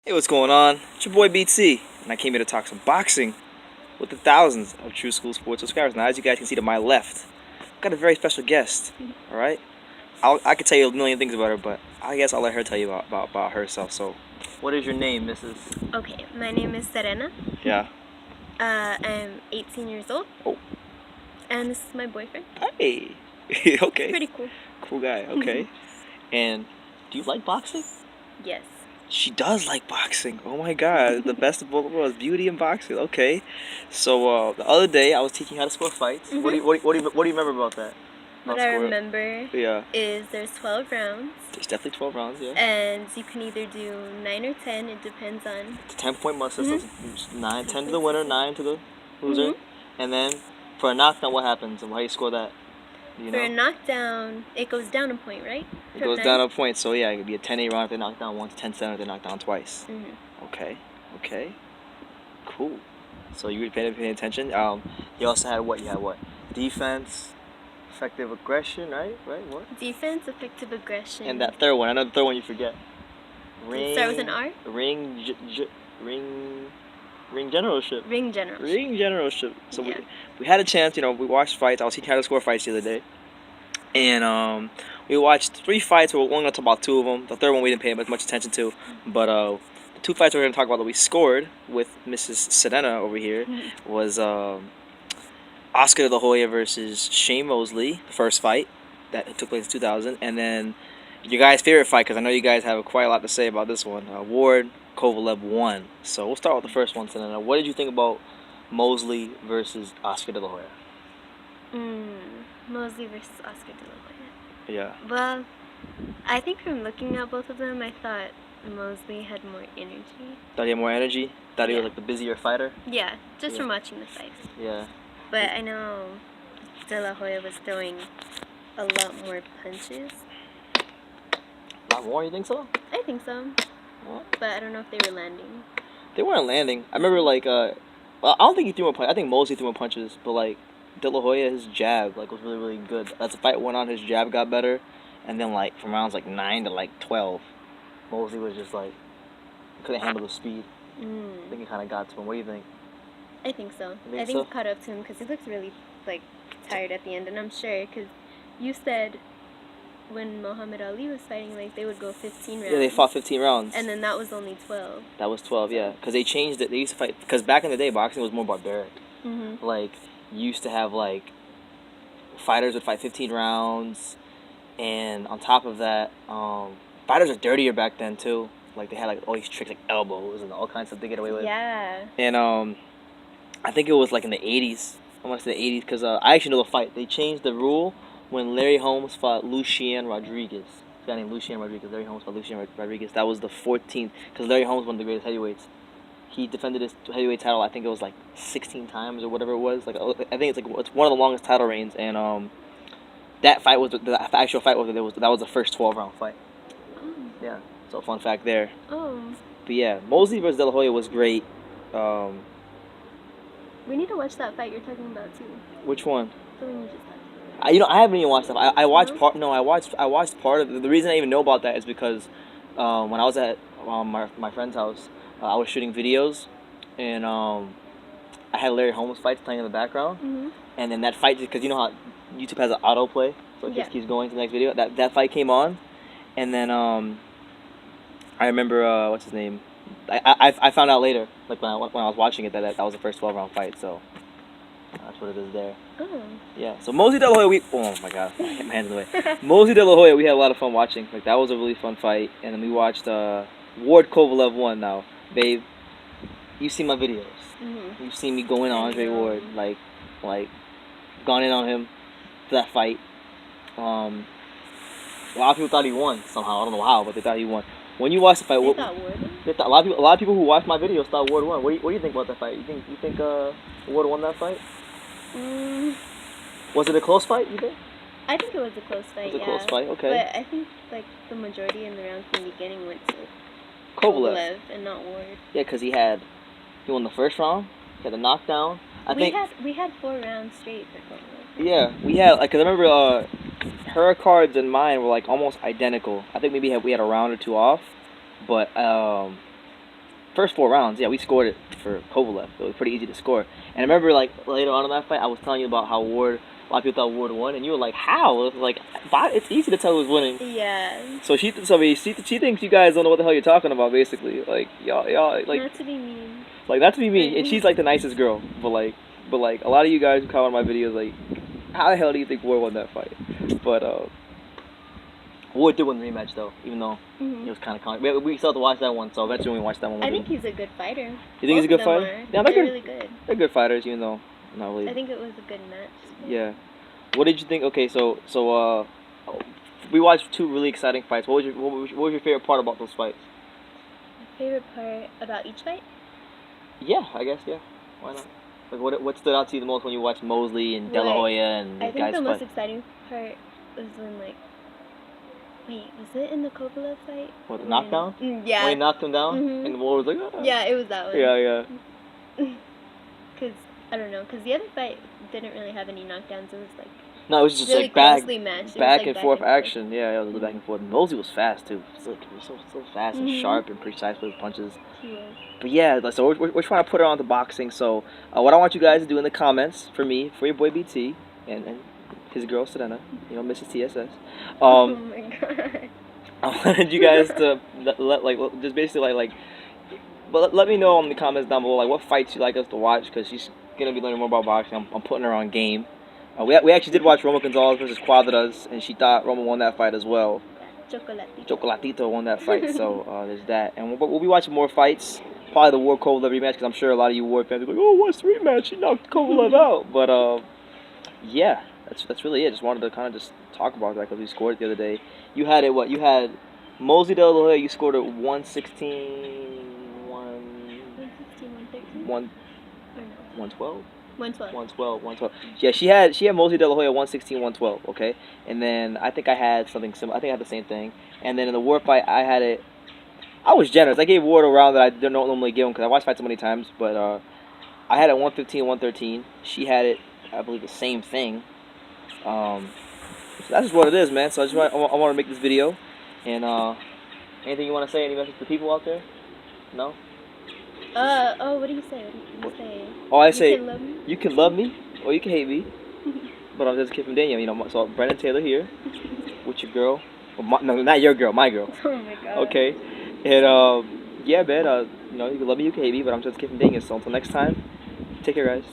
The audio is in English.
Hey, what's going on? It's your boy BT, and I came here to talk some boxing with the thousands of True School Sports subscribers. Now, as you guys can see to my left, I've got a very special guest. All right, I could tell you a million things about her, but I guess I'll let her tell you about herself. So, what is your name, Mrs.? Okay, my name is Serena. Yeah. I'm 18 years old. Oh. And this is my boyfriend. Hey. Okay. Pretty cool. Cool guy. Okay. And do you like boxing? Yes. She does like boxing. Oh my god, the best of both worlds, beauty and boxing. Okay, so the other day I was teaching how to score fights. Mm-hmm. What do you remember about that? What I remember yeah. is there's 12 rounds. There's definitely 12 rounds, yeah. And you can either do 9 or 10. It depends on. It's a 10-point must system. Mm-hmm. 9, 10 to the winner, 9 to the loser. Mm-hmm. And then for a knockdown, what happens and how do you score that? Do you know? For a knockdown, it goes down a point, right? It goes down a point, so yeah, it could be a 10-8 round if they knock down once, 10-7 if they knock down twice. Mm-hmm. Okay, cool. So you were paying attention. You also had what? You had what? Defense, effective aggression, right? What? Defense, effective aggression. And that third one, I know the third one you forget. Ring. Start with an R. Ring generalship. Ring generalship. Ring generalship. So yeah. we had a chance, we watched fights. I was teaching how to score fights the other day. And we watched 3 fights. We're only going to talk about 2 of them. The third one we didn't pay much attention to. But the 2 fights we're going to talk about that we scored with Mrs. Serena over here was Oscar De La Hoya versus Shane Mosley, the first fight that took place in 2000. And then your guys' favorite fight, because I know you guys have quite a lot to say about this one, Ward Kovalev won. So we'll start with the first one, Serena. What did you think about Mosley versus Oscar De La Hoya? Mosley versus Oscar De La Hoya. Yeah. Well, I think from looking at both of them, I thought Mosley had more energy. Thought he had more energy? Thought he was like the busier fighter? Yeah, just from watching the fight. Yeah. But I know De La Hoya was throwing a lot more punches. A lot more, you think so? I think so. What? But I don't know if they were landing. They weren't landing. I remember well, I don't think he threw more punches. I think Mosley threw more punches, but like De La Hoya, his jab was really, really good. As the fight went on, his jab got better, and then from rounds 9 to 12, Mosley was just couldn't handle the speed. I think he kind of got to him. What do you think? I think so. I think it caught up to him because he looked really tired at the end, and I'm sure because you said when Muhammad Ali was fighting, they would go 15 rounds. Yeah, they fought 15 rounds. And then that was only 12. That was 12, yeah. Because they changed it. They used to fight... Because back in the day, boxing was more barbaric. Mm-hmm. You used to have, fighters would fight 15 rounds. And on top of that, fighters are dirtier back then, too. They had, all these tricks, elbows and all kinds of stuff to get away with. Yeah. And, I think it was, in the 80s. I want to say the 80s, because I actually know the fight. They changed the rule when Larry Holmes fought Lucien Rodriguez. A guy named Lucien Rodriguez. Larry Holmes fought Lucien Rodriguez. That was the 14th, because Larry Holmes was one of the greatest heavyweights. He defended his heavyweight title, I think it was 16 times or whatever it was. I think it's one of the longest title reigns, and that fight was the actual fight that was the first 12-round fight. Oh. Yeah, so fun fact there. Oh. But yeah, Mosley versus De La Hoya was great. We need to watch that fight you're talking about too. Which one? The one you just talked about. I haven't even watched that. I watched part. No, I watched part of it. The reason I even know about that is because when I was at my friend's house, I was shooting videos, and I had Larry Holmes fights playing in the background, and then that fight, because you know how YouTube has an autoplay, so it just keeps going to the next video. That fight came on, and then I remember what's his name. I found out later, when I was watching it, that was the first 12-round fight. So that's what it is there. Oh. Yeah. So Mosley De La Hoya, oh my god, I get my hands in the way. Mosley De La Hoya, we had a lot of fun watching. That was a really fun fight, and then we watched Ward Kovalev won. Now, babe, you've seen my videos. Mm-hmm. You've seen me go in on Andre Ward, gone in on him for that fight. A lot of people thought he won somehow. I don't know how, but they thought he won. When you watch the fight, a lot of people who watched my videos thought Ward won. What do you think about that fight? You think Ward won that fight? Was it a close fight? You think? I think it was a close fight. It was a close fight. Okay. But I think the majority in the rounds in the beginning went to Kovalev and not Ward. Yeah, because he won the first round. He had a knockdown. We had 4 rounds straight for Kovalev. Yeah, we had because I remember her cards and mine were almost identical. I think maybe we had a round or 2 off, but first 4 rounds, yeah, we scored it for Kovalev. So it was pretty easy to score. And I remember like later on in that fight, I was telling you about how Ward. A lot of people thought Ward won, and you were like, "How?" Like, it's easy to tell who's winning. Yeah. So she thinks you guys don't know what the hell you're talking about. Basically, like y'all like not to be mean. Like not to be mean, and she's like the nicest girl. But like a lot of you guys who comment on my videos, like, how the hell do you think Ward won that fight? But Ward did win the rematch though, even though it was kind of we still have to watch that one. So eventually when we watch that one, I think he's a good fighter. You think he's a good fighter? Yeah, they're really good. They're good fighters, even though not really. I think it was a good match. Yeah. What did you think? Okay, so we watched 2 really exciting fights. What was your favorite part about those fights? My favorite part about each fight? Yeah, I guess, yeah. Why not? Like, what stood out to you the most when you watched Mosley and De La Hoya and the guys fight? I think the most exciting part was when, like, wait, was it in the Kovalev fight? What, the knockdown? Yeah. When he knocked him down? Mm-hmm. And Ward was like, ah. Yeah, it was that one. Yeah. Because, I don't know, because the other fight didn't really have any knockdowns. It was, like, no, it was just really like back and forth action. Yeah, it was back and forth. Mosley was fast too. He was so fast and sharp and precise with his punches. He was. But yeah, so we're trying to put her on to boxing. So what I want you guys to do in the comments for me, for your boy BT and his girl Serena, Mrs. TSS. Oh my god. I wanted you guys to just basically but let me know in the comments down below what fights you like us to watch, because she's gonna be learning more about boxing. I'm putting her on game. We actually did watch Roma Gonzalez versus Cuadras, and she thought Roma won that fight as well. Chocolatito won that fight, so there's that. And we'll be watching more fights. Probably the Ward Kovalev rematch, because I'm sure a lot of you Ward fans are like, "Oh, what's the rematch? She knocked Kovalev out." But yeah, that's really it. Just wanted to kind of just talk about that because we scored it the other day. You had it. What you had? Mosley De La Hoya. You scored it 116, 113, 112. 112. Yeah, she had Mosley De La Hoya 116, 112. Okay, and then I think I had something similar. I think I had the same thing. And then in the Ward fight, I had it. I was generous. I gave Ward a round that I don't normally give him because I watched fights so many times. But I had it 115, 113. She had it, I believe, the same thing. So that's just what it is, man. So I want to make this video. And anything you want to say? Any message to people out there? No. What do you say? Oh, I say you can love me or you can hate me. But I'm just a kid from Daniel, So Brennan Taylor here with your girl. No, not your girl, my girl. Oh my god. Okay. And yeah, man. You can love me, you can hate me, but I'm just a kid from Daniel. So until next time, take care, guys.